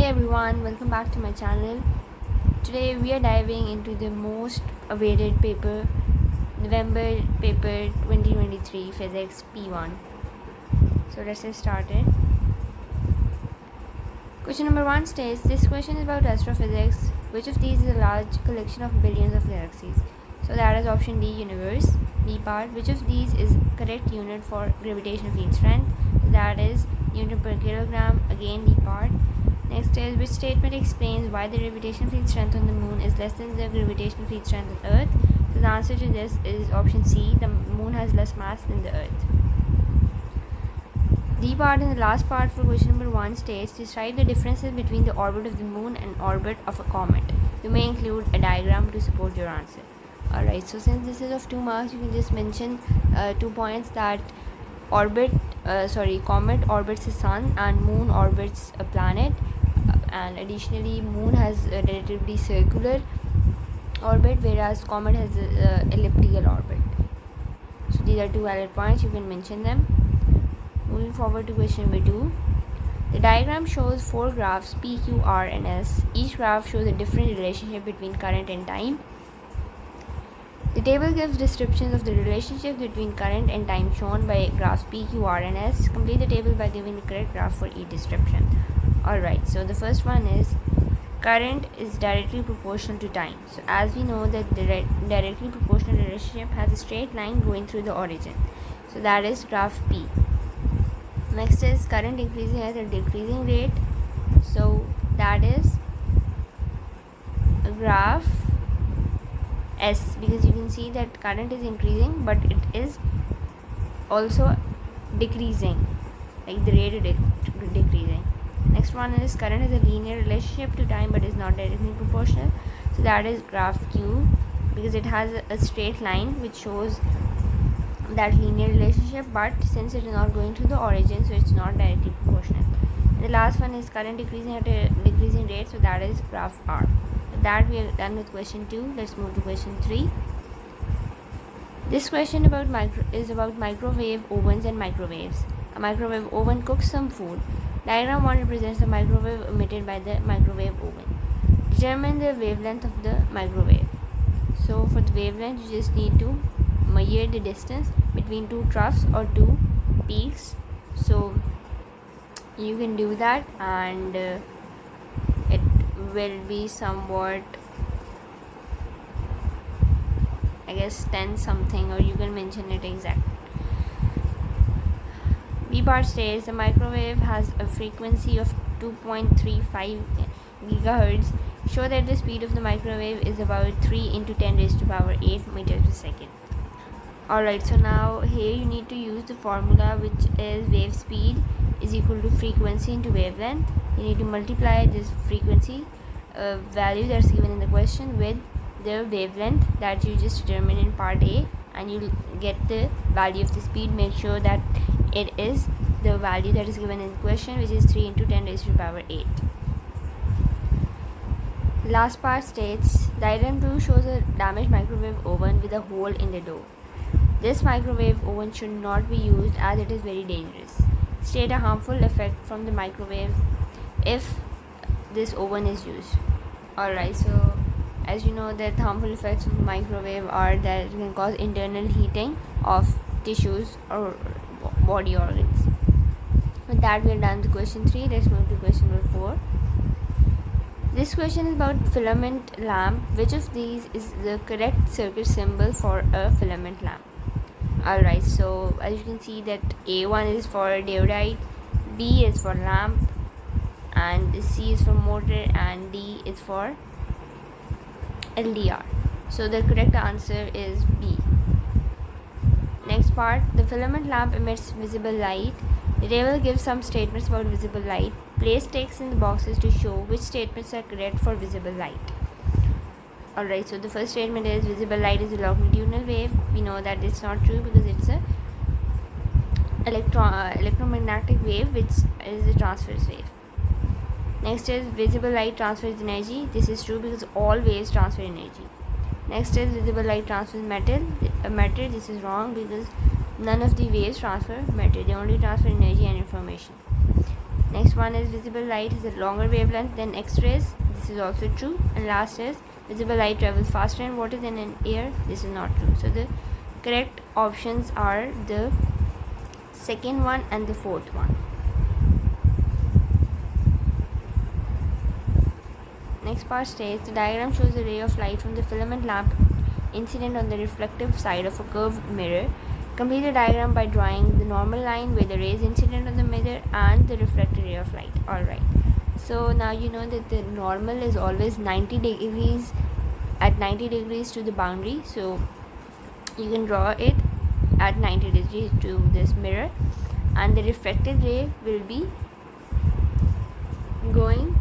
everyone, welcome back to my channel. Today we are diving into the most awaited paper, November paper 2023 Physics P1. So let's get started. Question number 1 states, this question is about astrophysics. Which of these is a large collection of billions of galaxies? So that is option D, universe. B part, which of these is correct unit for gravitational field strength? So that is Newton per kilogram. Again, B part. Next is, which statement explains why the gravitational field strength on the moon is less than the gravitational field strength on Earth? So the answer to this is option C, the moon has less mass than the Earth. D part and the last part for question number 1 states, describe the differences between the orbit of the moon and orbit of a comet. You may include a diagram to support your answer. Alright, so since this is of 2 marks, you can just mention 2 points that comet orbits the sun and moon orbits a planet, and additionally moon has a relatively circular orbit whereas comet has a elliptical orbit. So these are 2 valid points, you can mention them. Moving forward to question number 2. The diagram shows 4 graphs P, Q, R and S. Each graph shows a different relationship between current and time. The table gives descriptions of the relationship between current and time shown by graphs P, Q, R and S. Complete the table by giving the correct graph for each description. Alright, so the first one is current is directly proportional to time. So as we know that the directly proportional relationship has a straight line going through the origin. So that is graph P. Next is current increasing at a decreasing rate. So that is a graph S, because you can see that current is increasing but it is also decreasing, like the rate is decreasing. Next one is current has a linear relationship to time but is not directly proportional. So that is graph Q, because it has a straight line which shows that linear relationship, but since it is not going through the origin, so it's not directly proportional. And the last one is current decreasing at a decreasing rate, so that is graph R. With that we are done with question 2. Let's move to question 3. This question is about microwave ovens and microwaves. A microwave oven cooks some food. Diagram 1 represents the microwave emitted by the microwave oven. Determine the wavelength of the microwave. So for the wavelength, you just need to measure the distance between 2 troughs or 2 peaks. So you can do that, and it will be somewhat, I guess, 10 something, or you can mention it exact. B part states the microwave has a frequency of 2.35 gigahertz. Show that the speed of the microwave is about 3 into 10 raised to power 8 meters per second. Alright, so now here you need to use the formula, which is wave speed is equal to frequency into wavelength. You need to multiply this frequency value that's given in the question with the wavelength that you just determined in part A, and you'll get the value of the speed. Make sure that it is the value that is given in the question, which is 3 into 10 raised to the power 8. Last part states diagram 2 shows a damaged microwave oven with a hole in the door. This microwave oven should not be used as it is very dangerous. State a harmful effect from the microwave if this oven is used. Alright, so as you know that harmful effects of microwave are that it can cause internal heating of tissues or body organs. With that we are done with question 3. Let's move to question number 4. This question is about filament lamp. Which of these is the correct circuit symbol for a filament lamp? Alright, so as you can see that A1 is for diodide, B is for lamp, and C is for motor, and D is for LDR. So the correct answer is B. Next part, the filament lamp emits visible light. The table gives some statements about visible light. Place ticks in the boxes to show which statements are correct for visible light. Alright, so the first statement is visible light is a longitudinal wave. We know that it's not true because it's a electromagnetic wave, which is a transverse wave. Next is visible light transfers energy. This is true because all waves transfer energy. Next is visible light transfers matter. This is wrong because none of the waves transfer matter. They only transfer energy and information. Next one is visible light is a longer wavelength than X-rays. This is also true. And last is visible light travels faster in water than in air. This is not true. So the correct options are the second one and the fourth one. Next part states the diagram shows a ray of light from the filament lamp incident on the reflective side of a curved mirror. Complete the diagram by drawing the normal line where the rays incident on the mirror and the reflected ray of light. Alright, so now you know that the normal is always 90 degrees at 90 degrees to the boundary, so you can draw it at 90 degrees to this mirror, and the reflected ray will be going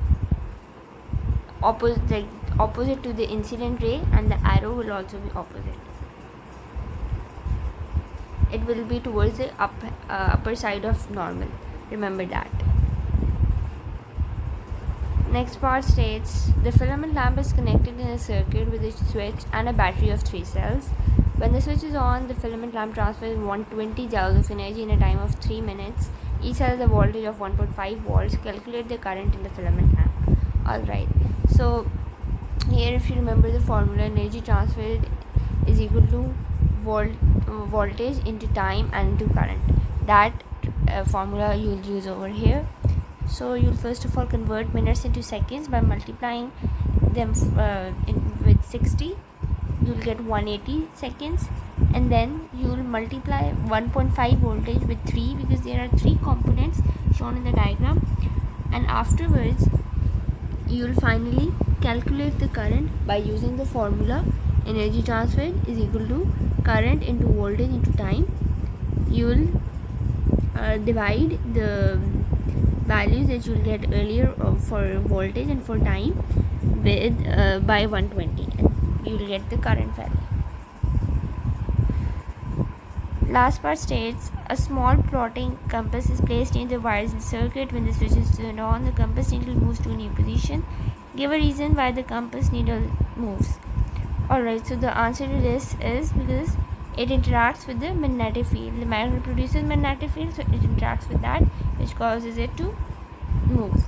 opposite to the incident ray, and the arrow will also be opposite. It will be towards the upper side of normal. Remember that. Next part states the filament lamp is connected in a circuit with a switch and a battery of 3 cells. When the switch is on, the filament lamp transfers 120 joules of energy in a time of 3 minutes. Each cell has a voltage of 1.5 volts. Calculate the current in the filament lamp. Alright, so here if you remember the formula, energy transferred is equal to voltage into time and into current. That formula you'll use over here. So you'll first of all convert minutes into seconds by multiplying them with 60. You'll get 180 seconds, and then you'll multiply 1.5 voltage with 3 because there are 3 components shown in the diagram, and afterwards you'll finally calculate the current by using the formula energy transferred is equal to current into voltage into time. You'll divide the values that you'll get earlier for voltage and for time with by 120, and you'll get the current value. Last part states a small plotting compass is placed in the wires in the circuit. When the switch is turned on, the compass needle moves to a new position. Give a reason why the compass needle moves. Alright, so the answer to this is because it interacts with the magnetic field. The magnet produces magnetic field, so it interacts with that, which causes it to move.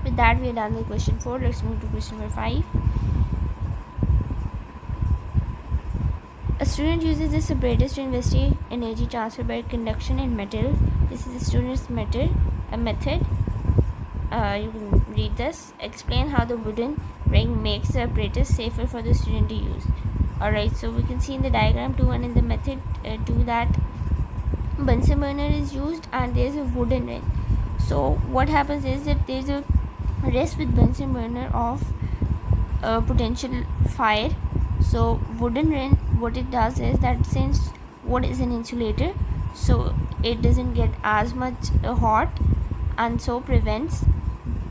With that, we are done with question 4. Let's move to question number 5. A student uses this apparatus to investigate energy transfer by conduction in metal. This is the student's method. You can read this. Explain how the wooden ring makes the apparatus safer for the student to use. Alright, so we can see in the diagram 2 and in the method 2 that Bunsen burner is used and there is a wooden ring. So what happens is that there is a risk with Bunsen burner of potential fire. So wooden ring, what it does is that since wood is an insulator, so it doesn't get as much hot, and so prevents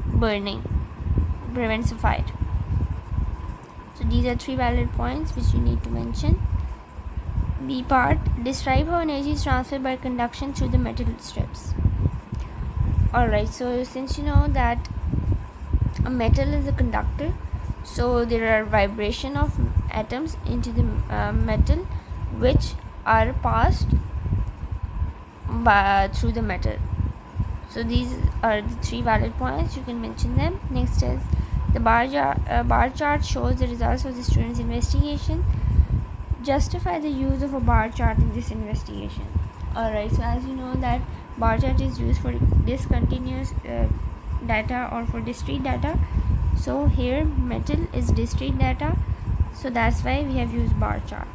burning, prevents a fire. So these are 3 valid points which you need to mention. B part, describe how energy is transferred by conduction through the metal strips. Alright, so since you know that a metal is a conductor, so there are vibration of atoms into the metal which are passed through the metal. So these are the 3 valid points, you can mention them. Next is the bar chart shows the results of the student's investigation. Justify the use of a bar chart in this investigation. Alright, so as you know that bar chart is used for discontinuous data or for discrete data. So here metal is discrete data, so that's why we have used bar chart.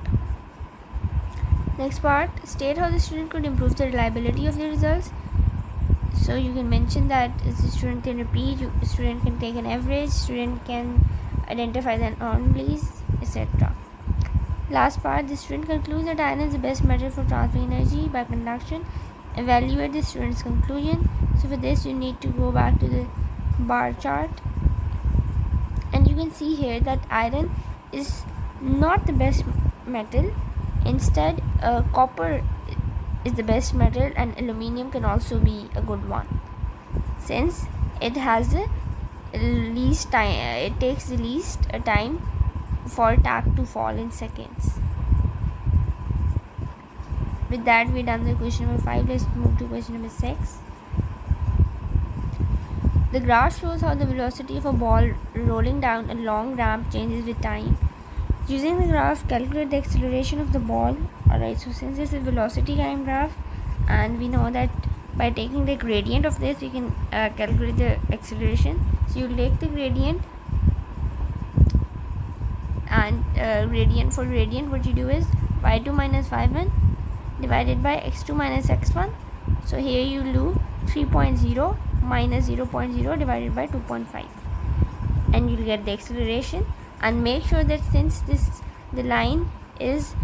Next part, state how the student could improve the reliability of the results. So you can mention that the student can repeat, student can take an average, student can identify the anomalies, etc. Last part, the student concludes that iron is the best method for transferring energy by conduction. Evaluate the student's conclusion. So for this you need to go back to the bar chart, and you can see here that iron is not the best metal. Instead copper is the best metal, and aluminium can also be a good one since it has the least time, it takes the least time for tag to fall in seconds. With that, we're done with question number 5. Let's move to question number 6. The graph shows how the velocity of a ball rolling down a long ramp changes with time. Using the graph, calculate the acceleration of the ball. Alright, so since this is a velocity time graph, and we know that by taking the gradient of this, we can calculate the acceleration. So you take the gradient, and gradient for gradient, what you do is y2 minus y1 divided by x2 minus x1. So here you do 3.0 minus 0.0 divided by 2.5, and you'll get the acceleration. And make sure that since the line is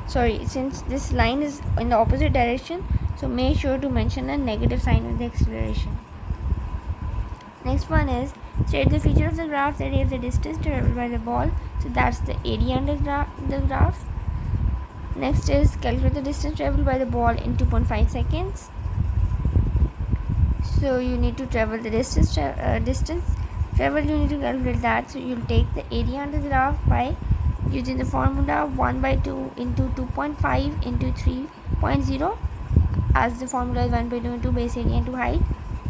since this line is in the opposite direction, so make sure to mention a negative sign with the acceleration. Next one is state the feature of the graph that is the distance traveled by the ball. So that's the area under the graph. Next is calculate the distance traveled by the ball in 2.5 seconds. So you need to travel the distance traveled, you need to calculate that. So you'll take the area under the graph by using the formula 1 by 2 into 2.5 into 3.0, as the formula is 1 by 2 into base area into height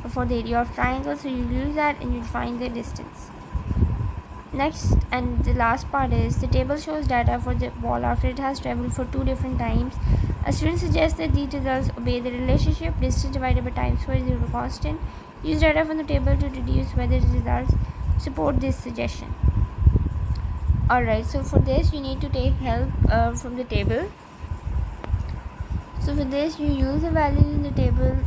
for the area of triangle. So you'll use that and you'll find the distance. Next and the last part is the table shows data for the ball after it has traveled for 2 different times. A student suggests that these results obey the relationship distance divided by time squared is equal to constant. Use data from the table to deduce whether the results support this suggestion. Alright, so for this you need to take help from the table. So for this you use the values in the table.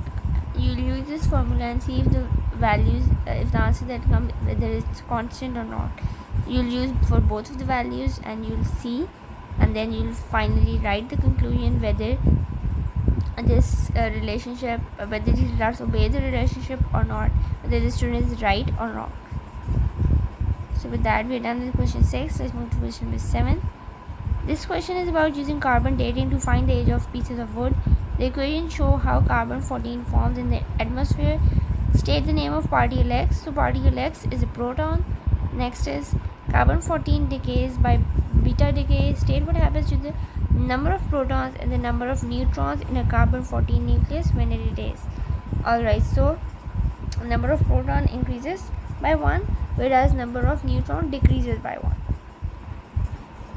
You'll use this formula and see if the values, if the answer that comes, whether it's constant or not. You'll use for both of the values and you'll see, and then you'll finally write the conclusion whether this relationship, whether these results obey the relationship or not, whether the student is right or wrong. So with that we're done with question 6. Let's move to question number 7. This question is about using carbon dating to find the age of pieces of wood. The equations show how carbon-14 forms in the atmosphere. State the name of particle X. So particle X is a proton. Next is carbon-14 decays by beta decay. State what happens to the number of protons and the number of neutrons in a carbon-14 nucleus when it decays. Alright, so number of proton increases by 1, whereas number of neutron decreases by 1.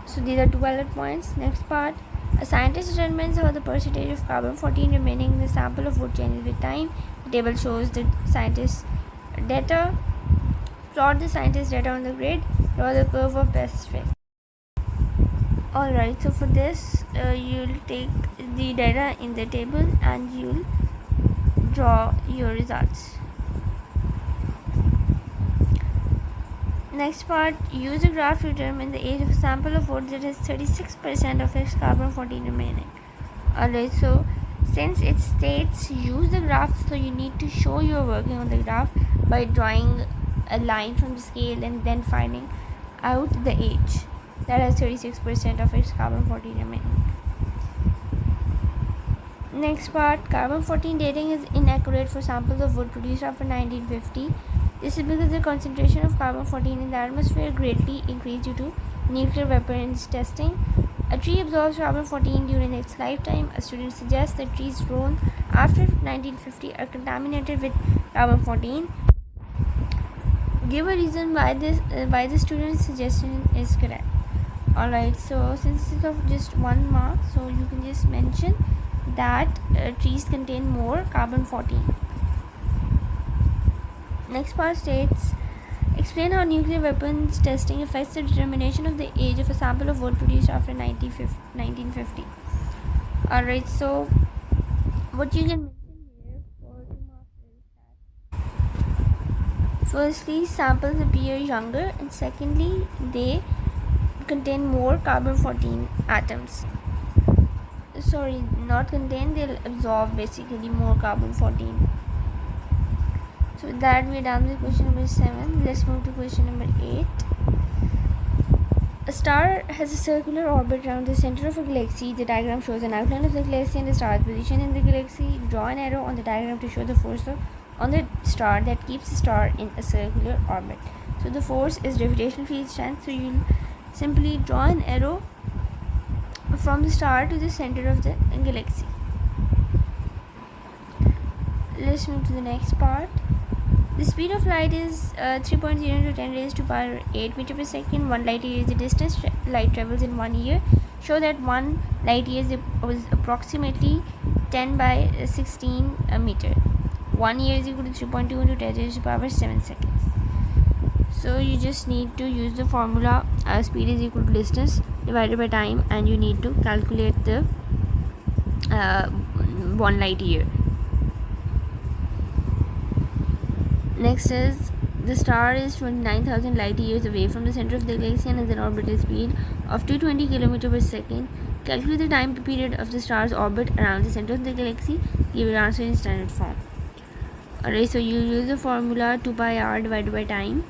So these are 2 bullet points. Next part. A scientist determines how the percentage of carbon-14 remaining in the sample of wood changes with time. The table shows the scientist's data. Plot the scientist's data on the grid. Draw the curve of best fit. Alright, so for this you'll take the data in the table and you'll draw your results. Next part, use a graph to determine the age of a sample of wood that has 36% of its carbon-14 remaining. Alright, so since it states use the graph, so you need to show you're working on the graph by drawing a line from the scale and then finding out the age that has 36% of its carbon-14 remaining. Next part, carbon-14 dating is inaccurate for samples of wood produced after 1950. This is because the concentration of carbon-14 in the atmosphere greatly increased due to nuclear weapons testing. A tree absorbs carbon-14 during its lifetime. A student suggests that trees grown after 1950 are contaminated with carbon-14. Give a reason why the student's suggestion is correct. Alright, so since it's of just 1 mark, so you can just mention that trees contain more carbon-14. Next part states, explain how nuclear weapons testing affects the determination of the age of a sample of wood produced after 1950. Alright, so what you can mention here for 2 marks is that firstly, samples appear younger, and secondly, they contain more carbon-14 atoms. Sorry, not contain, they'll absorb basically more carbon-14. So with that we're done with question number 7. Let's move to question number 8. A star has a circular orbit around the center of a galaxy. The diagram shows an outline of the galaxy and the star's position in the galaxy. Draw an arrow on the diagram to show the force on the star that keeps the star in a circular orbit. So the force is gravitational field strength. So you'll simply draw an arrow from the star to the center of the galaxy. let's move to the next part. The speed of light is 3.0 to 10 raised to power 8 meter per second. 1 light year is the distance light travels in 1 year. Show that 1 light year is approximately 10 by 16 meter. 1 year is equal to 3.2 into 10 raised to power 7 seconds. So you just need to use the formula speed is equal to distance divided by time, and you need to calculate the 1 light year. Next is the star is 29,000 light years away from the center of the galaxy and has an orbital speed of 220 km per second. Calculate the time period of the star's orbit around the center of the galaxy. Give your answer in standard form. Alright, so you use the formula 2 pi r divided by time,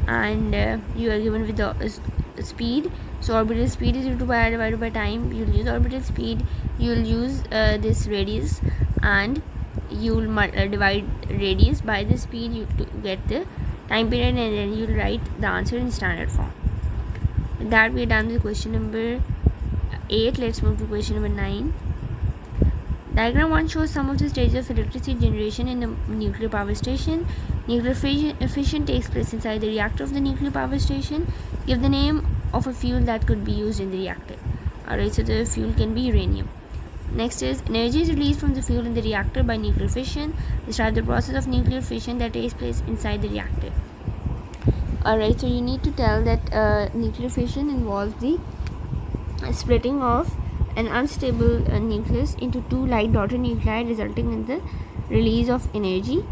and you are given with the speed. So orbital speed is 2 pi r divided by time. You'll use orbital speed, you'll use this radius, and you'll divide radius by the speed to get the time period, and then you'll write the answer in standard form. With that, we are done with question number 8. Let's move to question number 9. Diagram 1 shows some of the stages of electricity generation in the nuclear power station. Nuclear fission takes place inside the reactor of the nuclear power station. Give the name of a fuel that could be used in the reactor. Alright, so the fuel can be uranium. Next is energy is released from the fuel in the reactor by nuclear fission. Describe the process of nuclear fission that takes place inside the reactor. Alright, so you need to tell that nuclear fission involves the splitting of an unstable nucleus into 2 light daughter nuclei, resulting in the release of energy.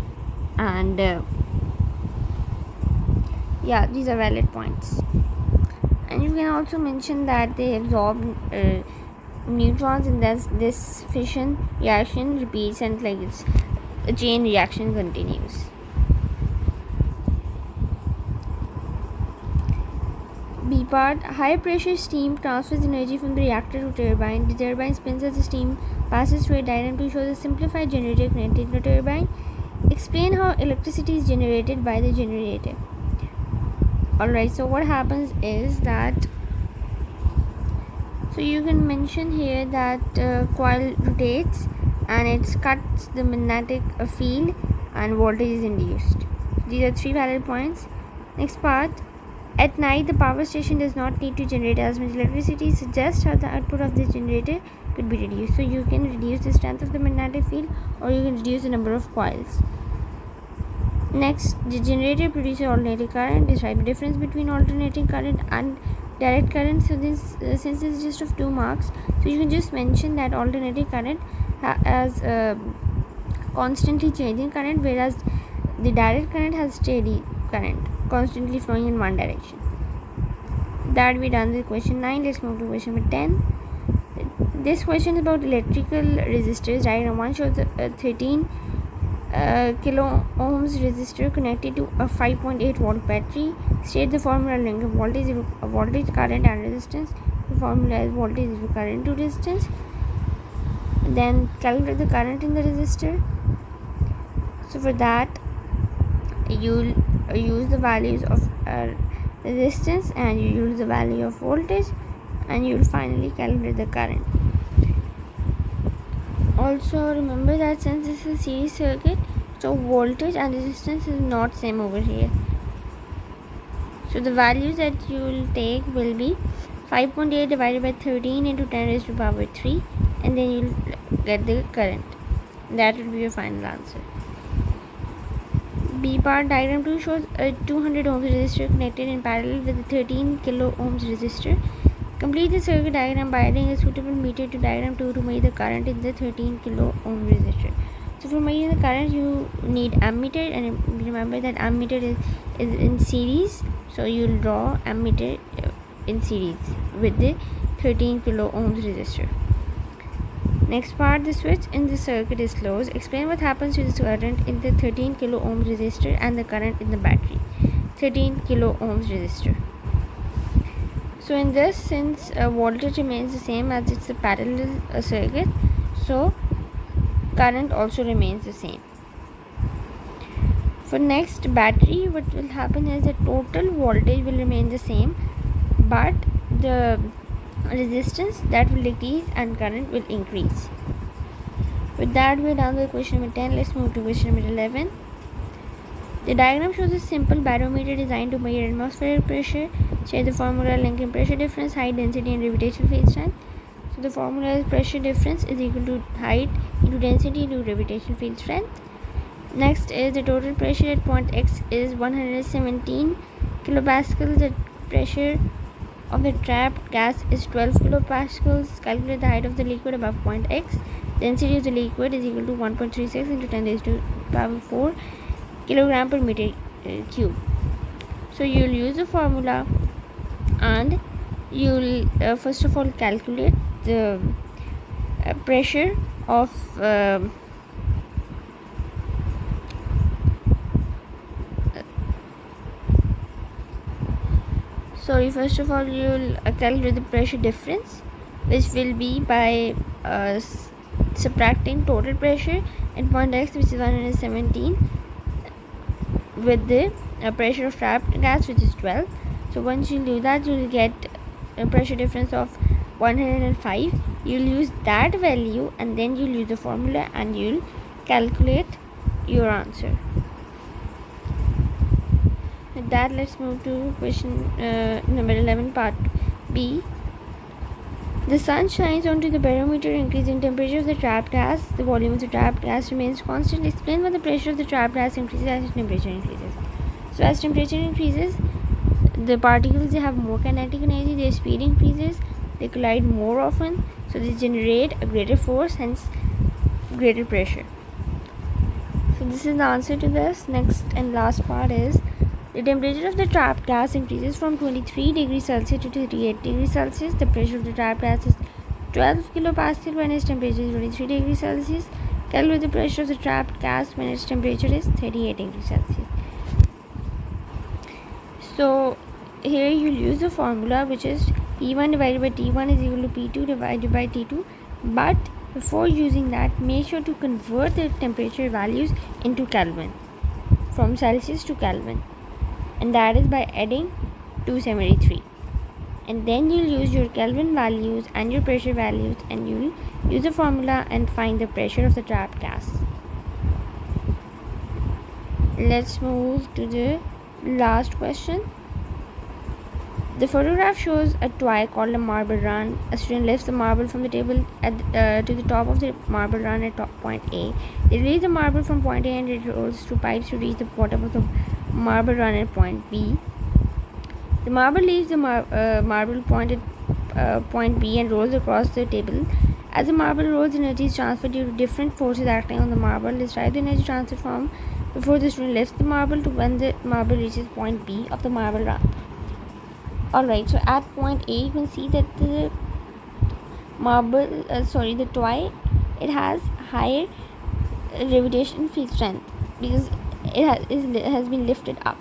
And yeah, these are valid points. And you can also mention that they absorb neutrons, and this fission reaction repeats, and like it's a chain reaction continues. B part, high pressure steam transfers energy from the reactor to turbine. The turbine spins as the steam passes through a diagram to show the simplified generator connected to a turbine. Explain how electricity is generated by the generator. Alright, so what happens is that, so you can mention here that coil rotates and it cuts the magnetic field and voltage is induced. These are 3 valid points. Next part, at night the power station does not need to generate as much electricity. Suggest how the output of this generator could be reduced. So you can reduce the strength of the magnetic field, or you can reduce the number of coils. Next, the generator produces alternating current. Describe the difference between alternating current and direct current. So this since this is just of 2 marks, so you can just mention that alternating current has constantly changing current, whereas the direct current has steady current constantly flowing in one direction. That we done with question 9. Let's move to question number 10. This question is about electrical resistors. Diagram 1 shows a 13 kilo ohms resistor connected to a 5.8 volt battery. State the formula linked voltage, current and resistance. The formula is voltage is current to resistance. Then calculate the current in the resistor. So for that, you'll use the values of resistance, and you use the value of voltage, and you'll finally calculate the current. Also remember that since this is a series circuit, so voltage and resistance is not same over here. So the values that you will take will be 5.8 divided by 13 into 10 raised to the power 3, and then you'll get the current. That will be your final answer. B part, diagram 2 shows a 200 ohms resistor connected in parallel with a 13 kilo ohms resistor. Complete the circuit diagram by adding a suitable meter to diagram 2 to measure the current in the 13 kilo ohm resistor. So for measuring the current, you need ammeter, and remember that ammeter is in series, so you'll draw ammeter in series with the 13 kilo ohms resistor. Next part, the switch in the circuit is closed. Explain what happens to the current in the 13 kilo ohms resistor and the current in the battery. 13 kilo ohms resistor. So in this, since voltage remains the same as it's a parallel circuit, so current also remains the same. For next battery, what will happen is the total voltage will remain the same, but the resistance that will decrease and current will increase. With that, we're done with question number 10. Let's move to question number 11. The diagram shows a simple barometer designed to measure atmospheric pressure. Share the formula linking pressure difference, height, density, and gravitational field strength. So the formula is pressure difference is equal to height into density into gravitational field strength. Next is the total pressure at point X is 117 kilopascals. The pressure of the trapped gas is 12 kilopascals. Calculate the height of the liquid above point X. Density of the liquid is equal to 1.36 into 10 raised to power 4 kilogram per meter cube. So you'll use the formula and you'll first of all calculate the pressure of first of all you'll calculate the pressure difference, which will be by subtracting total pressure at point X, which is 117, with the pressure of trapped gas, which is 12. So once you do that, you'll get a pressure difference of 105. You'll use that value and then you'll use the formula and you'll calculate your answer. With that, let's move to question number 11, part B. The sun shines onto the barometer, increasing temperature of the trapped gas. The volume of the trapped gas remains constant. Explain why the pressure of the trapped gas increases as temperature increases. So as temperature increases, the particles, they have more kinetic energy, their speed increases, they collide more often, so they generate a greater force, hence greater pressure. So this is the answer to this. Next and last part is the temperature of the trapped gas increases from 23 degrees Celsius to 38 degrees Celsius. The pressure of the trapped gas is 12 kilopascal when its temperature is 23 degrees Celsius. Calculate the pressure of the trapped gas when its temperature is 38 degrees Celsius. So here you'll use the formula, which is P1 divided by T1 is equal to P2 divided by T2. But before using that, make sure to convert the temperature values into Kelvin, from Celsius to Kelvin, and that is by adding 273. And then you'll use your Kelvin values and your pressure values, and you'll use the formula and find the pressure of the trapped gas. Let's move to the last question. The photograph shows a toy called a marble run. A student lifts the marble from the table to the top of the marble run at point A. They release the marble from point A and it rolls through pipes to reach the bottom of the marble run at point B. The marble leaves the marble point at point B and rolls across the table. As the marble rolls, energy is transferred due to different forces acting on the marble. Describe the energy transfer from before the student lifts the marble to when the marble reaches point B of the marble run. Alright, so at point A, you can see that the the toy, it has higher gravitational field strength because it has been lifted up.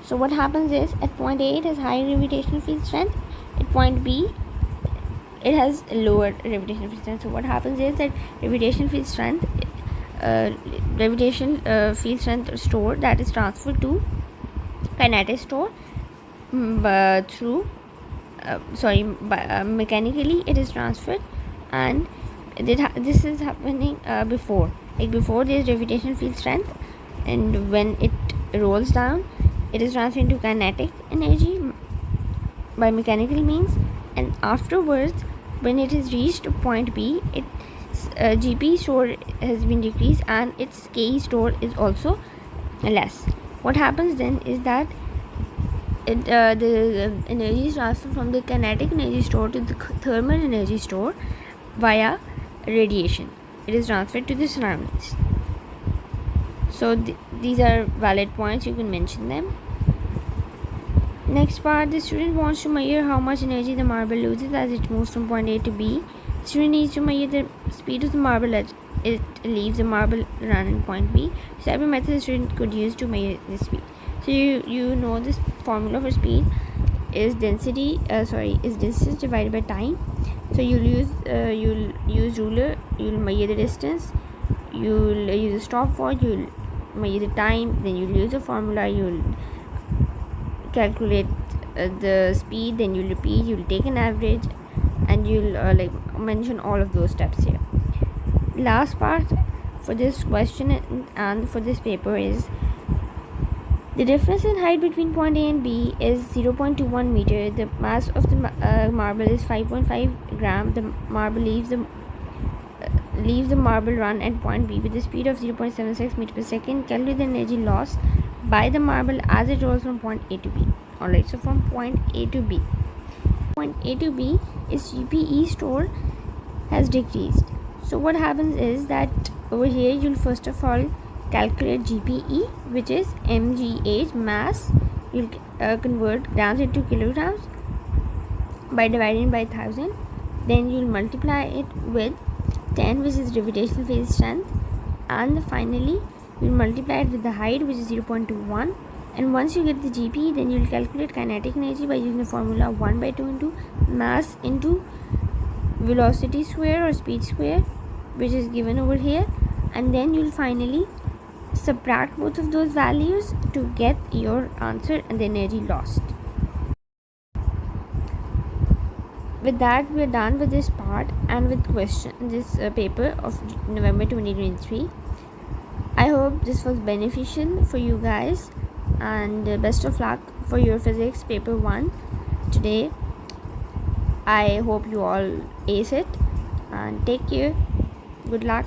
So what happens is, at point A, it has higher gravitational field strength. At point B, it has lower gravitational field strength. So what happens is that gravitational field strength store, that is transferred to kinetic store mechanically it is transferred, and this is happening before there is gravitational field strength, and when it rolls down, it is transferred into kinetic energy by mechanical means, and afterwards when it is reached point B, its GP store has been decreased and its KE store is also less. What happens then is that the energy is transferred from the kinetic energy store to the thermal energy store via radiation. It is transferred to the surroundings. So these are valid points, you can mention them. Next part, the student wants to measure how much energy the marble loses as it moves from point A to B. The student needs to measure the speed of the marble as it leaves the marble run in point B. So every method the student could use to measure the speed. So you know this formula for speed is distance divided by time. So you'll use ruler, you'll measure the distance, you'll use a stopwatch, you'll measure the time, then you'll use a formula, you'll calculate the speed, then you'll repeat, you'll take an average, and you'll mention all of those steps here. last part for this question and for this paper is the difference in height between point A and B is 0.21 meter. The mass of the marble is 5.5 gram. The marble leaves the marble run at point B with a speed of 0.76 meter per second. Calculate the energy lost by the marble as it rolls from point A to B. Alright, so from point A to B. Point A to B is GPE store has decreased. So what happens is that over here you'll first of all calculate GPE, which is mgh, mass. You'll convert grams into kilograms by dividing by 1000. Then you'll multiply it with 10, which is gravitational field strength, and finally you'll multiply it with the height, which is 0.21. And once you get the GPE, then you'll calculate kinetic energy by using the formula 1/2 into mass into velocity square or speed square, which is given over here, and then you'll finally subtract both of those values to get your answer and the energy lost. With that, we're done with this part and with this paper of November 2023. I hope this was beneficial for you guys, and best of luck for your physics paper 1 today. I hope you all ace it, and take care. Good luck.